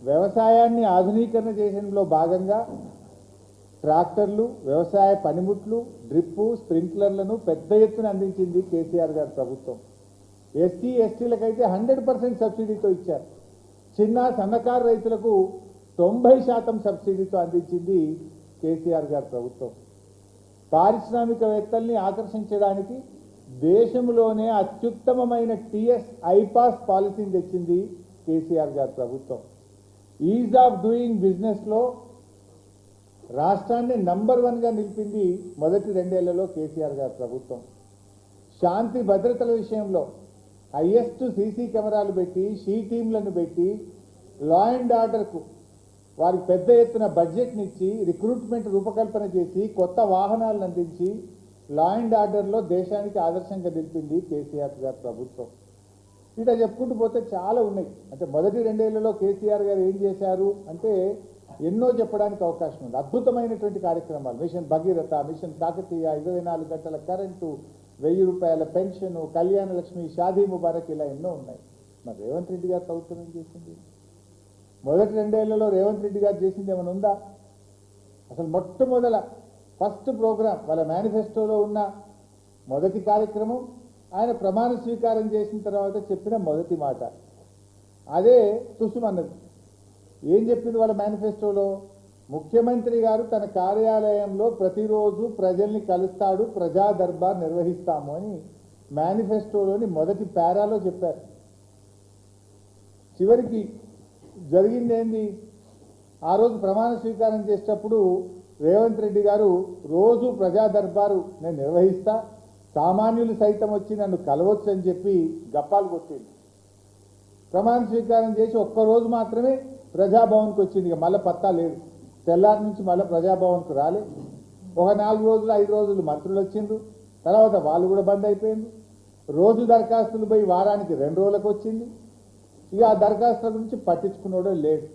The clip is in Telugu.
వ్యవసాయాన్ని ఆధునీకరణ చేయడంలో భాగంగా ట్రాక్టర్లు, వ్యవసాయ పనిముట్లు, డ్రిప్పు, స్ప్రింక్లర్లను పెద్ద ఎత్తున అందించింది కేసీఆర్ గారి ప్రభుత్వం. ఎస్సీ ఎస్టీలకైతే 100% సబ్సిడీతో ఇచ్చారు. చిన్న సన్నకారు రైతులకు 90% సబ్సిడీతో అందించింది కేసీఆర్ గారి ప్రభుత్వం. పారిశ్రామికవేత్తల్ని ఆకర్షించడానికి దేశంలోనే అత్యుత్తమమైన టీఎస్ ఐపాస్ పాలసీని తెచ్చింది కేసీఆర్ గారి ప్రభుత్వం. ఈజ్ ఆఫ్ డూయింగ్ బిజినెస్లో రాష్ట్రాన్ని నంబర్ 1గా నిలిపింది మొదటి 2 ఏళ్లలో కేసీఆర్ గారి ప్రభుత్వం. శాంతి భద్రతల విషయంలో హైయెస్ట్ సీసీ కెమెరాలు పెట్టి, షీ టీంలను పెట్టి, లా అండ్ ఆర్డర్కు వారికి పెద్ద ఎత్తున బడ్జెట్నిచ్చి, రిక్రూట్మెంట్ రూపకల్పన చేసి, కొత్త వాహనాలను అందించి లా అండ్ ఆర్డర్లో దేశానికి ఆదర్శంగా నిలిపింది కేసీఆర్ గారి ప్రభుత్వం. ఇట్లా చెప్పుకుంటూ పోతే చాలా ఉన్నాయి. అంటే మొదటి 2 ఏళ్లలో కేసీఆర్ గారు ఏం చేశారు అంటే ఎన్నో చెప్పడానికి అవకాశం ఉంది. అద్భుతమైనటువంటి కార్యక్రమాలు, మిషన్ భగీరథ, మిషన్ కాకతీయ, 24 గంటల కరెంటు, 1000 రూపాయల పెన్షన్, కళ్యాణ లక్ష్మి, షాదీ ముబారక్, ఇలా ఎన్నో ఉన్నాయి. మరి రేవంత్ రెడ్డి గారు ప్రభుత్వం ఏం చేసింది? మొదటి 2 ఏళ్లలో రేవంత్ రెడ్డి గారు చేసింది ఏమైనా ఉందా? అసలు మొట్టమొదల ఫస్ట్ ప్రోగ్రాం వాళ్ళ మేనిఫెస్టోలో ఉన్న మొదటి కార్యక్రమం, ఆయన ప్రమాణ స్వీకారం చేసిన తర్వాత చెప్పిన మొదటి మాట అదే తుసుమన్నది. ఏం చెప్పింది వాళ్ళ మేనిఫెస్టోలో? ముఖ్యమంత్రి గారు తన కార్యాలయంలో ప్రతిరోజు ప్రజల్ని కలుస్తాడు, ప్రజా దర్బార్ నిర్వహిస్తాము అని మేనిఫెస్టోలోని మొదటి పారాలో చెప్పారు. చివరికి జరిగింది ఏంది? ఆ రోజు ప్రమాణ స్వీకారం చేసేటప్పుడు రేవంత్ రెడ్డి గారు రోజు ప్రజా దర్బారు నేను నిర్వహిస్తా, సామాన్యులు సైతం వచ్చి నన్ను కలవచ్చు అని చెప్పి గప్పాలు కొట్టింది. ప్రమాణ స్వీకారం చేసి ఒక్కరోజు మాత్రమే ప్రజాభవన్కి వచ్చింది. ఇక మళ్ళీ పత్తా లేదు. తెల్లారి నుంచి మళ్ళీ ప్రజాభవన్కు రాలే. ఒక 4 రోజులు 5 రోజులు మంత్రులు వచ్చిండ్రు, తర్వాత వాళ్ళు కూడా బంద్ అయిపోయింది. రోజు దరఖాస్తులు పోయి వారానికి 2 రోజులకు వచ్చింది. ఇక ఆ దరఖాస్తుల గురించి పట్టించుకున్నాడో లేడు.